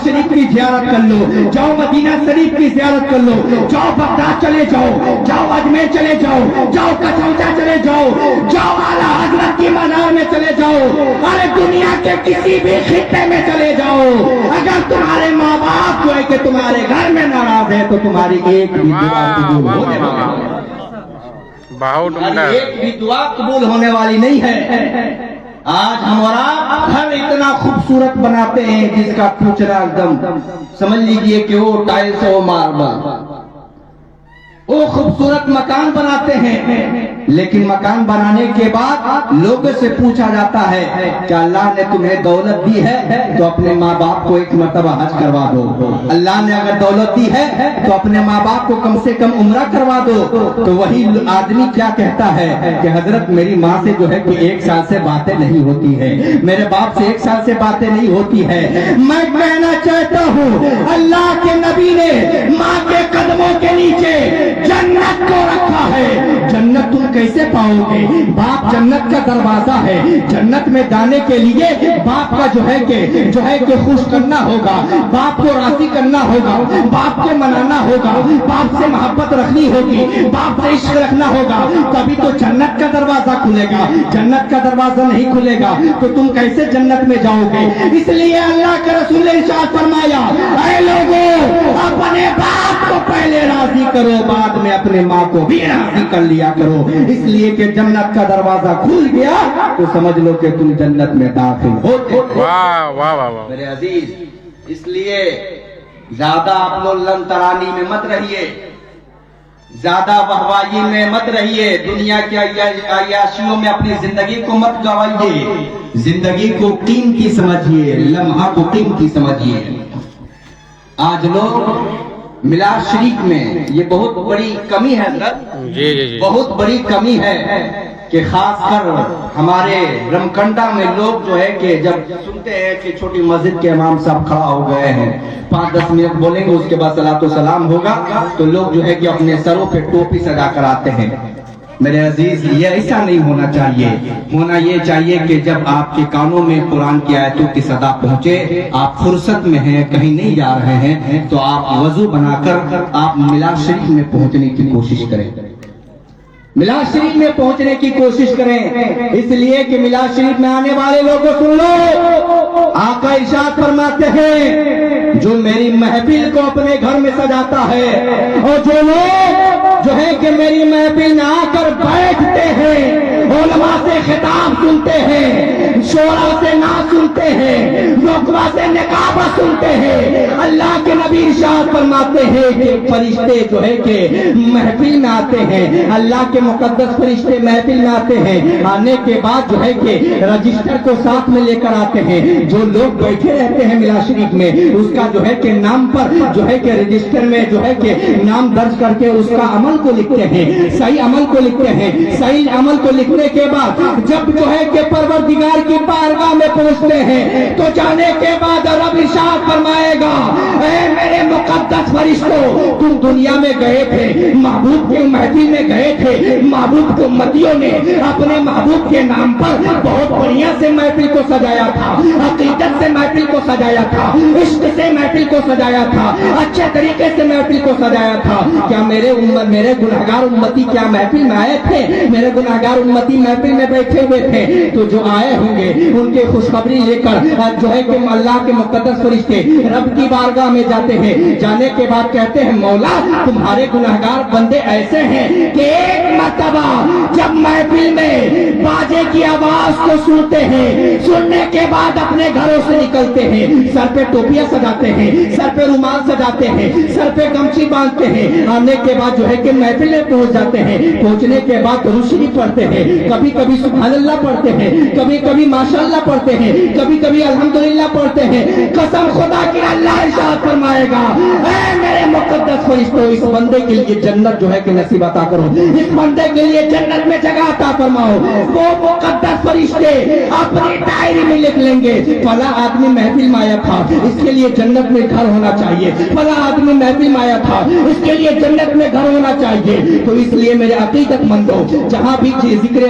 شریف کی زیارت کر لو، جاؤ مدینہ شریف کی زیارت کر لو، جاؤ بغداد چلے جاؤ، جاؤ اجمیر چلے جاؤ، جاؤ کچوٹا چلے جاؤ، جاؤ اعلیٰ حضرت کی مزار میں چلے جاؤ، ارے دنیا کے کسی بھی خطے میں چلے جاؤ، اگر تمہارے ماں باپ جو ہے کہ تمہارے گھر میں ناراض ہے تو تمہاری ایک بھی دعا قبول ہونے والی ایک بھی دعا قبول ہونے والی نہیں ہے۔ آج ہمارا گھر اتنا خوبصورت بناتے ہیں جس کا پوچھنا ایک دم سمجھ لیجئے کہ وہ ٹائلس و ماربل، وہ خوبصورت مکان بناتے ہیں، لیکن مکان بنانے کے بعد لوگوں سے پوچھا جاتا ہے کہ اللہ نے تمہیں دولت دی ہے تو اپنے ماں باپ کو ایک مرتبہ حج کروا دو، اللہ نے اگر دولت دی ہے تو اپنے ماں باپ کو کم سے کم عمرہ کروا دو، تو وہی آدمی کیا کہتا ہے کہ حضرت میری ماں سے جو ہے کہ 1 سال سے باتیں نہیں ہوتی ہے، میرے باپ سے 1 سال سے باتیں نہیں ہوتی ہے۔ میں کہنا چاہتا ہوں اللہ کے نبی نے ماں کے قدموں کے نیچے جنت کو رکھا ہے، جنت تم کیسے پاؤ گے؟ باپ جنت کا دروازہ ہے، جنت میں جانے کے لیے باپ کا جو ہے کہ خوش کرنا ہوگا، باپ کو راضی کرنا ہوگا، باپ کو منانا ہوگا، باپ سے محبت رکھنی ہوگی، باپ سے عشق رکھنا ہوگا، تبھی تو جنت کا دروازہ کھلے گا، جنت کا دروازہ نہیں کھلے گا تو تم کیسے جنت میں جاؤ گے؟ اس لیے اللہ کے رسول نے ارشاد فرمایا اے لوگوں اپنے باپ کو پہلے راضی کرو، بعد میں اپنے ماں کو بھی راضی کر لیا کرو، اس لیے کہ جنت کا دروازہ کھل گیا تو سمجھ لو کہ تم جنت میں داخل ہو۔ واہ واہ واہ میرے عزیز، اس لیے زیادہ آپ لوگ لن ترانی میں مت رہیے، زیادہ بہوائی میں مت رہیے، دنیا کی عیاشیوں میں اپنی زندگی کو مت گوائیے، زندگی کو قیمتی سمجھیے، لمحہ کو قیمتی سمجھیے۔ آج لوگ میلاد شریف میں یہ بہت بڑی کمی ہے حضرت، بہت بڑی کمی ہے کہ خاص کر ہمارے رمکنڈا میں لوگ جو ہے کہ جب سنتے ہیں کہ چھوٹی مسجد کے امام صاحب کھڑا ہو گئے ہیں، 5-10 منٹ بولیں گے، اس کے بعد صلاۃ و سلام ہوگا، تو لوگ جو ہے کہ اپنے سروں پہ ٹوپی سجا کر آتے ہیں۔ میرے عزیز، یہ ایسا نہیں ہونا چاہیے، ہونا یہ چاہیے کہ جب آپ کے کانوں میں قرآن کی آیتوں کی صدا پہنچے، آپ فرصت میں ہیں، کہیں نہیں جا رہے ہیں، تو آپ وضو بنا کر آپ میلاد شریف میں پہنچنے کی کوشش کریں، میلاد شریف میں پہنچنے کی کوشش کریں، اس لیے کہ میلاد شریف میں آنے والے لوگوں سن لو، آقا ارشاد فرماتے ہیں جو میری محفل کو اپنے گھر میں سجاتا ہے اور جو لوگ جو ہے کہ میری محفل میں آ کر بیٹھتے ہیں، علماء سے خطاب سنتے ہیں، شورا سے نعت سنتے ہیں، نقبہ سے نقابہ سنتے ہیں، اللہ کے نبی ارشاد فرماتے ہیں کہ فرشتے جو ہے کہ محفل میں آتے ہیں، اللہ کے مقدس فرشتے محفل میں آتے ہیں، آنے کے بعد جو ہے کہ رجسٹر کو ساتھ میں لے کر آتے ہیں، جو لوگ بیٹھے رہتے ہیں میلاد شریف میں اس کا جو ہے کہ نام پر جو ہے کہ رجسٹر میں جو ہے کہ نام درج کر کے اس کا عمل کو لکھتے ہیں، صحیح عمل کو لکھتے ہیں، صحیح عمل کو لکھنے کے بعد جب جو ہے کہ پروردگار کی بارگاہ میں پہنچتے ہیں تو جانے کے بعد رب ارشاد فرمائے گا اے میرے مقدس فرشتوں تم دنیا میں گئے تھے، محبوب کی محفل میں گئے تھے، محبوب کی امتیوں نے اپنے محبوب کے نام پر بہت بڑھیا سے محفل کو سجایا تھا، عقیدت سے محفل کو سجایا تھا، عشق سے محفل کو سجایا تھا، اچھے طریقے سے محفل کو سجایا تھا، کیا میرے گنہگار امتی کیا محفل میں آئے تھے؟ میرے گنہگار امتی محفل میں بیٹھے ہوئے تھے، تو جو آئے ہوں گے ان کے خوشخبری لے کر جو ہے کہ اللہ کے مقدس فرشتے رب کی بارگاہ میں جاتے ہیں، جانے کے بعد کہتے ہیں مولا تمہارے گنہگار بندے ایسے ہیں کہ ایک مرتبہ جب محفل میں باجے کی آواز کو سنتے ہیں، سننے کے بعد اپنے گھروں سے نکلتے ہیں، سر پہ ٹوپیاں سجاتے ہیں، سر پہ رومال سجاتے ہیں، سر پہ گمچھی باندھتے ہیں، آنے کے بعد جو ہے کہ محفل میں پہنچ جاتے ہیں، پہنچنے کے بعد درود شریف پڑھتے ہیں، کبھی کبھی سبحان اللہ پڑھتے ہیں، کبھی کبھی ماشاءاللہ پڑھتے ہیں، کبھی کبھی الحمدللہ پڑھتے ہیں، قسم خدا کی اللہ ارشاد فرمائے گا اے میرے مقدس فرشتوں اس بندے کے لیے جنت جو ہے کہ نصیب عطا کرو، اس بندے کے لیے جنت میں جگہ عطا فرماؤ۔ وہ مقدس فرشتے اپنی ڈائری میں لکھ لیں گے فلاں آدمی محفل میں آیا تھا، اس کے لیے جنت میں گھر ہونا چاہیے، فلاں آدمی محفل میں آیا تھا، اس کے لیے جنت میں گھر ہونا چاہیے۔ تو اس لیے میرے عقیدت مندوں جہاں بھی ذکر